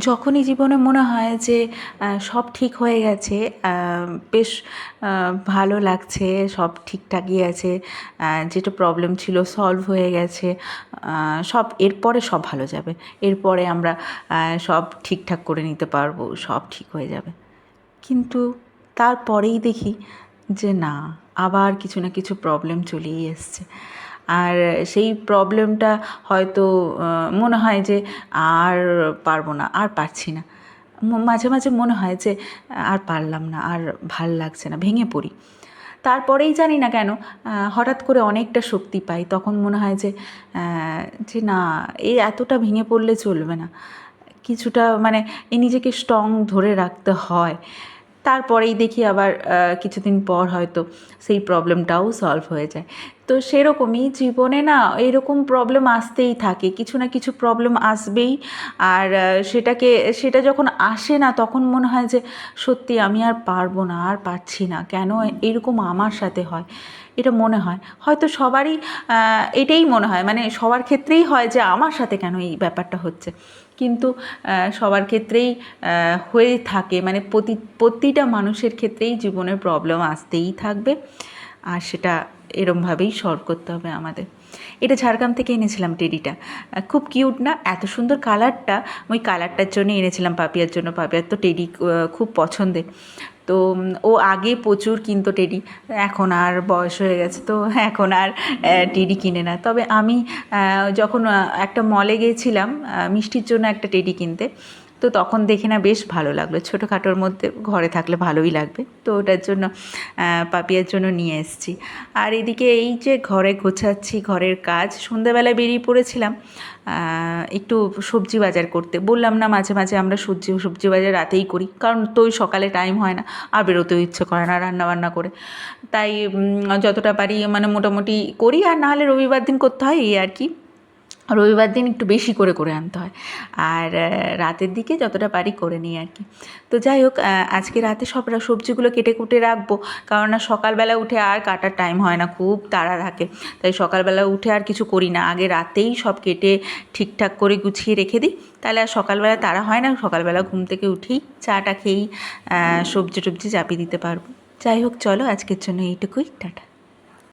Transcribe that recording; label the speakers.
Speaker 1: যখনই জীবনে মনে হয় যে সব ঠিক হয়ে গেছে, বেশ ভালো লাগছে, সব ঠিকঠাকই আছে, যেটা প্রবলেম ছিল সলভ হয়ে গেছে, সব এরপরে সব ভালো যাবে, এরপরে আমরা সব ঠিকঠাক করে নিতে পারবো, সব ঠিক হয়ে যাবে। কিন্তু তারপরেই দেখি যে না, আবার কিছু না কিছু প্রবলেম চলেই এসছে। আর সেই প্রবলেমটা হয়তো মনে হয় যে আর পারবো না, আর পারছি না। মাঝে মাঝে মনে হয় যে আর পারলাম না, আর ভাল লাগছে না, ভেঙে পড়ি। তারপরেই জানি না কেন হঠাৎ করে অনেকটা শক্তি পাই। তখন মনে হয় যে না, এই এতটা ভেঙে পড়লে চলবে না, কিছুটা মানে এই নিজেকে স্ট্রং ধরে রাখতে হয়। তারপরেই দেখি আবার কিছুদিন পর হয়তো সেই প্রবলেমটাও সলভ হয়ে যায়। তো সেরকমই জীবনে না এরকম প্রবলেম আসতেই থাকে, কিছু না কিছু প্রবলেম আসবেই। আর সেটা যখন আসে না, তখন মনে হয় যে সত্যি আমি আর পারবো না, আর পারছি না, কেন এরকম আমার সাথে হয়, এটা মনে হয়। হয়তো সবারই এটাই মনে হয়, মানে সবার ক্ষেত্রেই হয় যে আমার সাথে কেন এই ব্যাপারটা হচ্ছে। কিন্তু সবার ক্ষেত্রেই হয়ে থাকে, মানে প্রতিটা মানুষের ক্ষেত্রেই জীবনে প্রবলেম আসতেই থাকবে। আর সেটা এরমভাবেই সলভ করতে হবে আমাদের। এটা ঝাড়গ্রাম থেকে এনেছিলাম টেডিটা। খুব কিউট না, এত সুন্দর কালারটা। ওই কালারটার জন্য এনেছিলাম পাপিয়ার জন্য। পাপিয়ার তো টেডি খুব পছন্দের। তো ও আগে প্রচুর কিনতো টেডি, এখন আর বয়স হয়ে গেছে তো এখন আর টেডি কিনে না। তবে আমি যখন একটা মলে গিয়েছিলাম মিষ্টির জন্য একটা টেডি কিনতে, তো তখন দেখে না বেশ ভালো লাগলো, ছোটোখাটোর মধ্যে ঘরে থাকলে ভালোই লাগবে, তো ওটার জন্য পাপিয়ার জন্য নিয়ে এসেছি। আর এদিকে এই যে ঘরে গোছাচ্ছি, ঘরের কাজ, সন্ধ্যাবেলায় বেরিয়ে পড়েছিলাম একটু সবজি বাজার করতে। বললাম না মাঝে মাঝে আমরা সবজি বাজার রাতেই করি, কারণ তো ওই সকালে টাইম হয় না, আর বেরোতেও ইচ্ছে করে না রান্নাবান্না করে। তাই যতটা পারি মানে মোটামুটি করি, আর নাহলে রবিবার দিন করতে হয়, এই আর কি। রবিবার দিন একটু বেশি করে করে আনতে হয়, আর রাতের দিকে যতটা পারি করে নিই আর কি। তো যাই হোক, আজকে রাতে সব সবজিগুলো কেটে কুটে রাখবো, কারণ না সকালবেলা উঠে আর কাটার টাইম হয় না, খুব তাড়া থাকে। তাই সকালবেলা উঠে আর কিছু করি না, আগে রাতেই সব কেটে ঠিকঠাক করে গুছিয়ে রেখে দিই, তাহলে আর সকালবেলা তাড়া হয় না। সকালবেলা ঘুম থেকে উঠেই চাটা খেয়েই সবজি টবজি চাপিয়ে দিতে পারবো। যাই হোক, চলো আজকের জন্য এইটুকুই, টাটা।